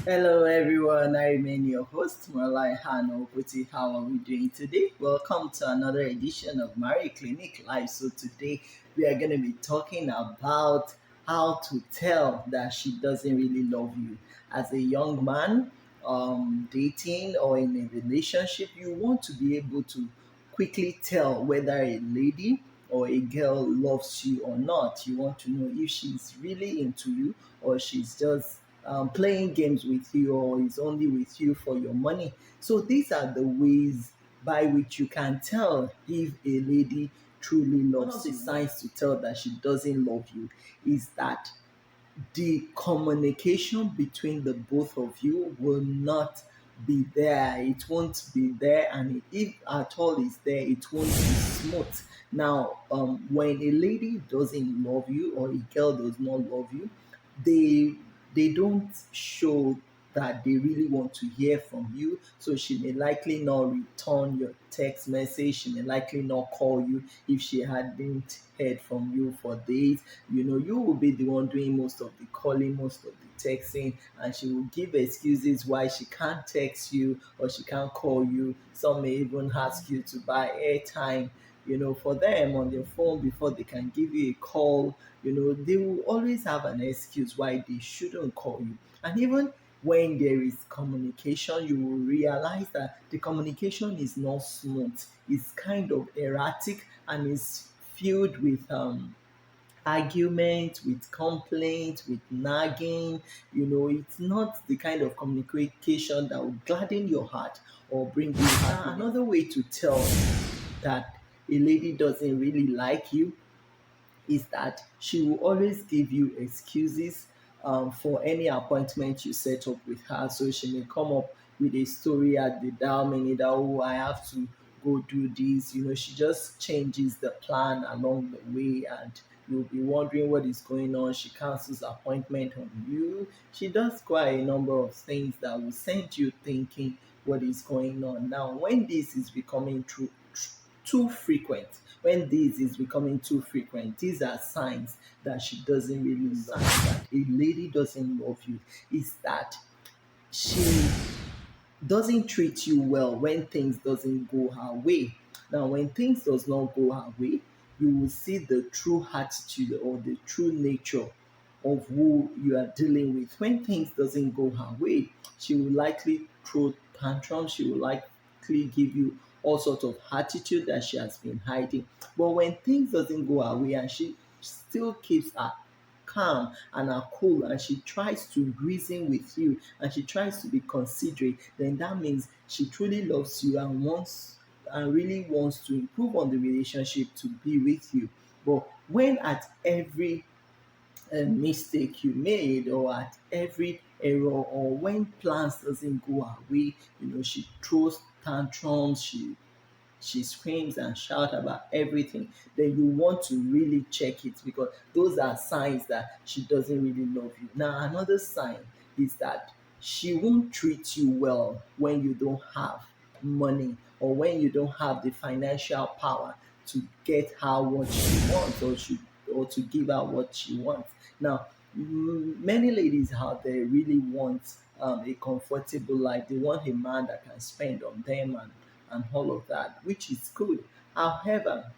Hello everyone, I remain your host, Marlai Hano Kuti. How are we doing today? Welcome to another edition of Marie Clinic Live. So today we are going to be talking about how to tell that she doesn't really love you. As a young man, dating or in a relationship, you want to be able to quickly tell whether a lady or a girl loves you or not. You want to know if she's really into you or she's just playing games with you or is only with you for your money. So these are the ways by which you can tell if a lady truly loves you. One of the signs to tell that she doesn't love you is that the communication between the both of you will not be there. It won't be there, and if at all is there, it won't be smooth. Now, when a lady doesn't love you or a girl does not love you, they they don't show that they really want to hear from you. So she may likely not return your text message. She may likely not call you if she hadn't heard from you for days. You will be the one doing most of the calling, most of the texting, and she will give excuses why she can't text you or she can't call you. Some may even ask you to buy airtime, for them on their phone before they can give you a call. They will always have an excuse why they shouldn't call you. And even when there is communication, you will realize that the communication is not smooth. It's kind of erratic and is filled with argument, with complaint, with nagging. It's not the kind of communication that will gladden your heart or bring you happiness. Another way to tell that a lady doesn't really like you is that she will always give you excuses for any appointment you set up with her. So she may come up with a story at the dial minute that, oh, I have to go do this. She just changes the plan along the way, and you'll be wondering what is going on. She cancels appointment on you. She does quite a number of things that will send you thinking what is going on. Now, when this is becoming too frequent, when this is becoming too frequent, these are signs that she doesn't really love you, that a lady doesn't love you, is that she doesn't treat you well when things doesn't go her way. Now, when things does not go her way, you will see the true attitude or the true nature of who you are dealing with. When things doesn't go her way, she will likely throw tantrums. She will likely give you all sorts of attitude that she has been hiding. But when things doesn't go her way and she still keeps her calm and are cool, and she tries to reason with you and she tries to be considerate, then that means she truly loves you and wants and really wants to improve on the relationship to be with you. But when at every mistake you made or at every error or when plans doesn't go her way, she throws tantrums, she screams and shouts about everything, then you want to really check it, because those are signs that she doesn't really love you. Now, another sign is that she won't treat you well when you don't have money or when you don't have the financial power to get her what she wants, or to give her what she wants. Now, many ladies out there really want a comfortable life. They want a man that can spend on them and all of that, which is good. However,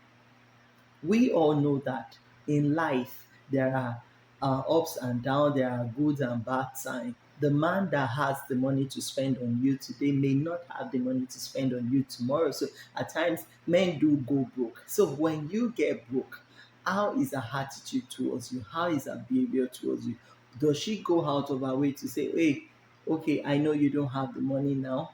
we all know that in life there are ups and downs, there are good and bad times. The man that has the money to spend on you today may not have the money to spend on you tomorrow. So at times, men do go broke. So when you get broke, how is her attitude towards you? How is her behavior towards you? Does she go out of her way to say, hey, okay, I know you don't have the money now,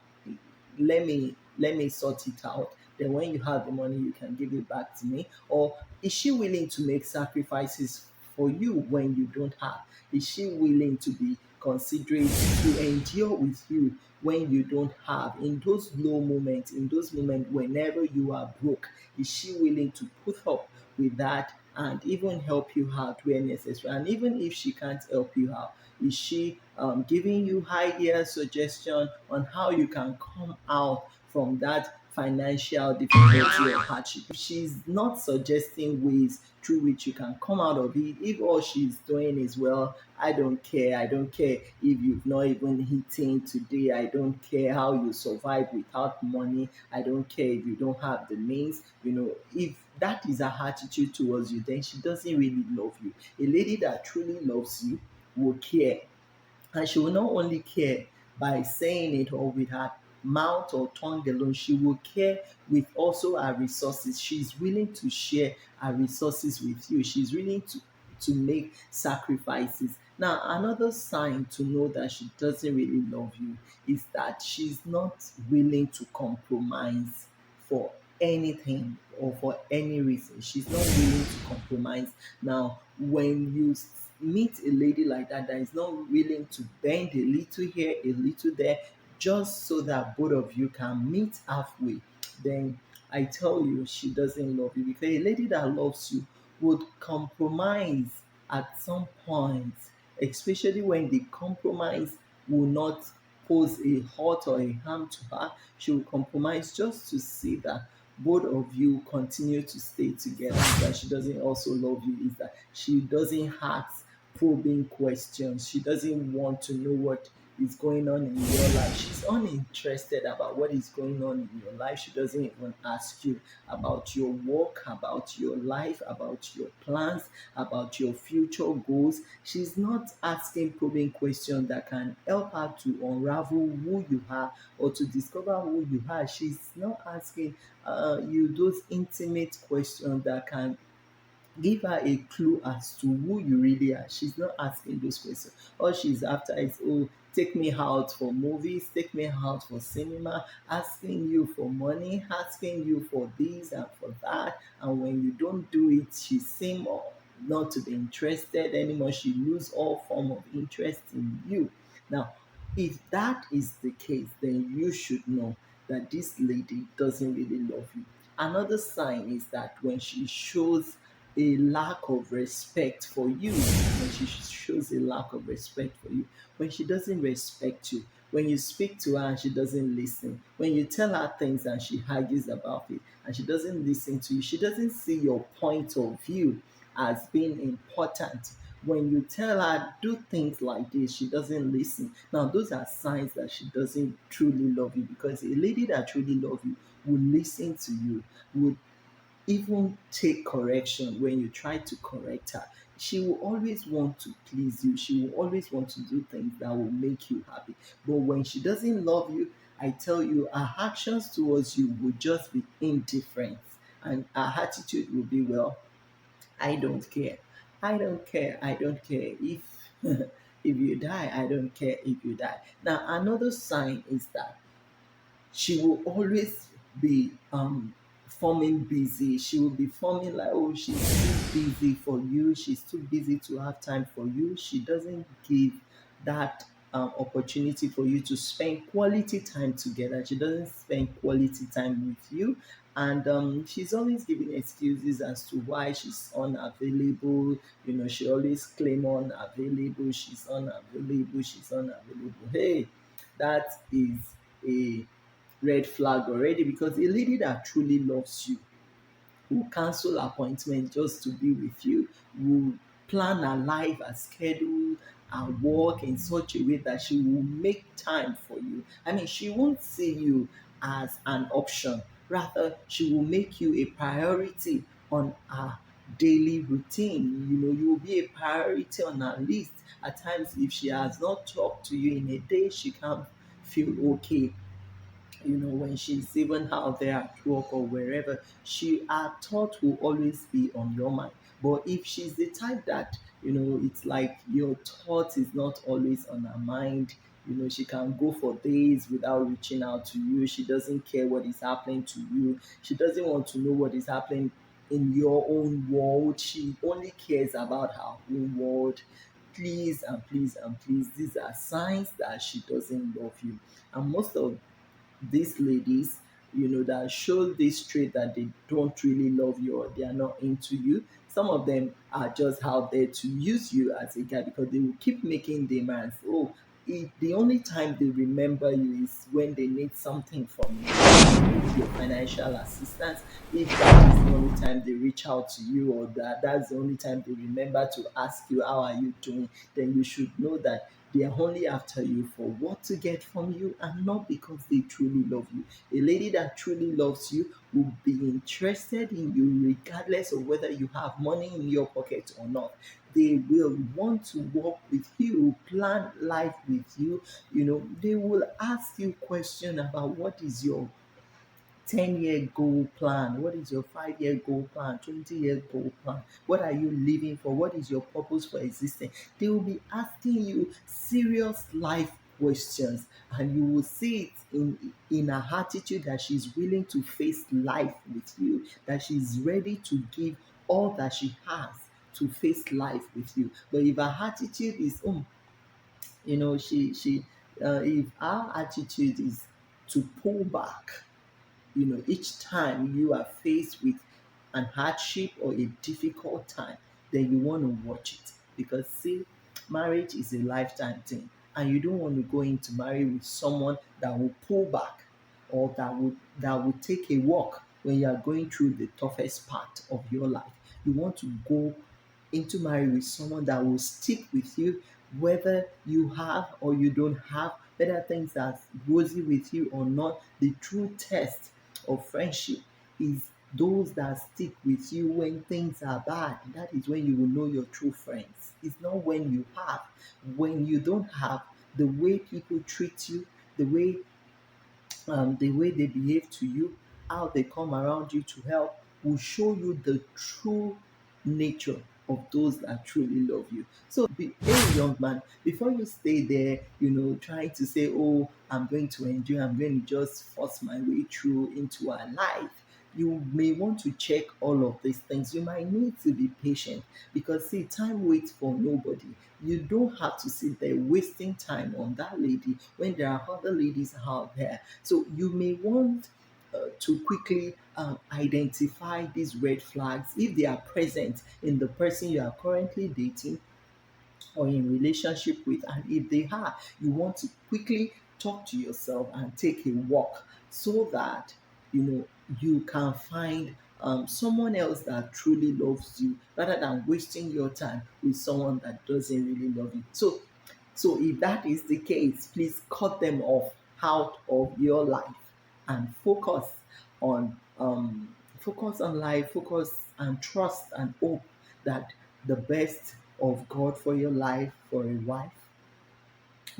let me sort it out, then when you have the money you can give it back to me? Or is she willing to make sacrifices for you when you don't have? Is she willing to be considerate, to endure with you when you don't have, in those low moments, in those moments whenever you are broke? Is she willing to put up with that and even help you out where necessary? And even if she can't help you out, is she giving you ideas, suggestion on how you can come out from that financial difficulty or hardship, if she's not suggesting ways through which you can come out of it, if all she's doing is, well, I don't care, I don't care if you've not even eaten today, I don't care how you survive without money, I don't care if you don't have the means, if that is her attitude towards you, then she doesn't really love you. A lady that truly loves you will care, and she will not only care by saying it or with her mouth or tongue alone, she will care with also her resources. She's willing to share her resources with you. She's willing to make sacrifices. Now, another sign to know that she doesn't really love you is that she's not willing to compromise for anything or for any reason. She's not willing to compromise. Now, when you meet a lady like that is not willing to bend a little here, a little there, just so that both of you can meet halfway, then I tell you, she doesn't love you, because a lady that loves you would compromise at some point, especially when the compromise will not pose a hurt or a harm to her. She will compromise just to see that both of you continue to stay together. That she doesn't also love you is that she doesn't ask probing questions. She doesn't want to know what is going on in your life. She's uninterested about what is going on in your life. She doesn't even ask you about your work, about your life, about your plans, about your future goals. She's not asking probing questions that can help her to unravel who you are or to discover who you are. She's not asking you those intimate questions that can give her a clue as to who you really are. She's not asking those questions. All she's after is, oh, take me out for movies, take me out for cinema, asking you for money, asking you for this and for that. And when you don't do it, she seems not to be interested anymore. She lose all form of interest in you. Now, if that is the case, then you should know that this lady doesn't really love you. Another sign is that when she shows a lack of respect for you, when she shows a lack of respect for you, when she doesn't respect you, when you speak to her and she doesn't listen, when you tell her things and she argues about it and she doesn't listen to you, she doesn't see your point of view as being important. When you tell her do things like this, she doesn't listen. Now, those are signs that she doesn't truly love you, because a lady that truly loves you will listen to you, would even take correction when you try to correct her. She will always want to please you. She will always want to do things that will make you happy. But when she doesn't love you, I tell you, her actions towards you will just be indifferent. And her attitude will be, well, I don't care. I don't care. I don't care if if you die. I don't care if you die. Now, another sign is that she will always be forming busy. She will be forming like, oh, she's too busy for you. She's too busy to have time for you. She doesn't give that opportunity for you to spend quality time together. She doesn't spend quality time with you. And she's always giving excuses as to why she's unavailable. She always claim unavailable. She's unavailable. She's unavailable. Hey, that is a red flag already, because a lady that truly loves you will cancel appointment just to be with you, will plan her life, her schedule, her work in such a way that she will make time for you. I mean, she won't see you as an option. Rather, she will make you a priority on her daily routine. You will be a priority on her list. At times, if she has not talked to you in a day, she can't feel okay. When she's even out there at work or wherever, her thought will always be on your mind. But if she's the type that, it's like your thought is not always on her mind, she can go for days without reaching out to you. She doesn't care what is happening to you. She doesn't want to know what is happening in your own world. She only cares about her own world. Please and please and please, these are signs that she doesn't love you. And most of these ladies, that show this trait that they don't really love you or they are not into you. Some of them are just out there to use you as a guy, because they will keep making demands. Oh, the only time they remember you is when they need something from you. If they need your financial assistance, if that is the only time they reach out to you, or that's the only time they remember to ask you how are you doing, then you should know that they are only after you for what to get from you, and not because they truly love you. A lady that truly loves you will be interested in you regardless of whether you have money in your pocket or not. They will want to work with you, plan life with you. They will ask you question about what is your 10-year goal plan, what is your 5-year goal plan, 20-year goal plan, what are you living for, what is your purpose for existing. They will be asking you serious life questions, and you will see it in her attitude that she's willing to face life with you, that she's ready to give all that she has to face life with you. But if her attitude is she if our attitude is to pull back, each time you are faced with an hardship or a difficult time, then you want to watch it. Because see, marriage is a lifetime thing, and you don't want to go into marriage with someone that will pull back, or that would take a walk when you are going through the toughest part of your life. You want to go into marriage with someone that will stick with you, whether you have or you don't have, whether things are rosy with you or not. The true test of friendship is those that stick with you when things are bad. That is when you will know your true friends. It's not when you have. When you don't have, the way people treat you, the way they behave to you, how they come around you to help, will show you the true nature of those that truly love you. So, hey, young man, before you stay there, trying to say, oh, I'm going to enjoy, I'm going to just force my way through into our life, you may want to check all of these things. You might need to be patient, because see, time waits for nobody. You don't have to sit there wasting time on that lady when there are other ladies out there. So you may want to quickly identify these red flags if they are present in the person you are currently dating or in relationship with. And if they are, you want to quickly talk to yourself and take a walk, so that you can find someone else that truly loves you, rather than wasting your time with someone that doesn't really love you. So if that is the case, please cut them off out of your life, and on focus on life, focus and trust and hope that the best of God for your life, for a wife,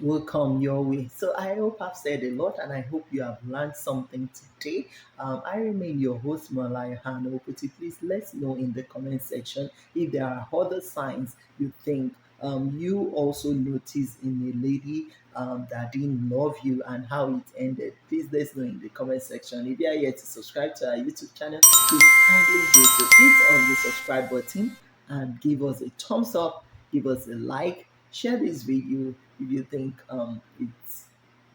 will come your way. So I hope I've said a lot, and I hope you have learned something today. I remain your host, Malaya Hanoputi. Please let know in the comment section if there are other signs you think you also notice in a lady that didn't love you, and how it ended. Please let us know in the comment section. If you are yet to subscribe to our YouTube channel, please kindly go to hit on the subscribe button and give us a thumbs up, give us a like, share this video if you think it's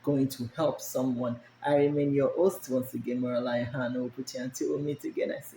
going to help someone. I remain your host once again, Moralai Hano. Until we meet again, I say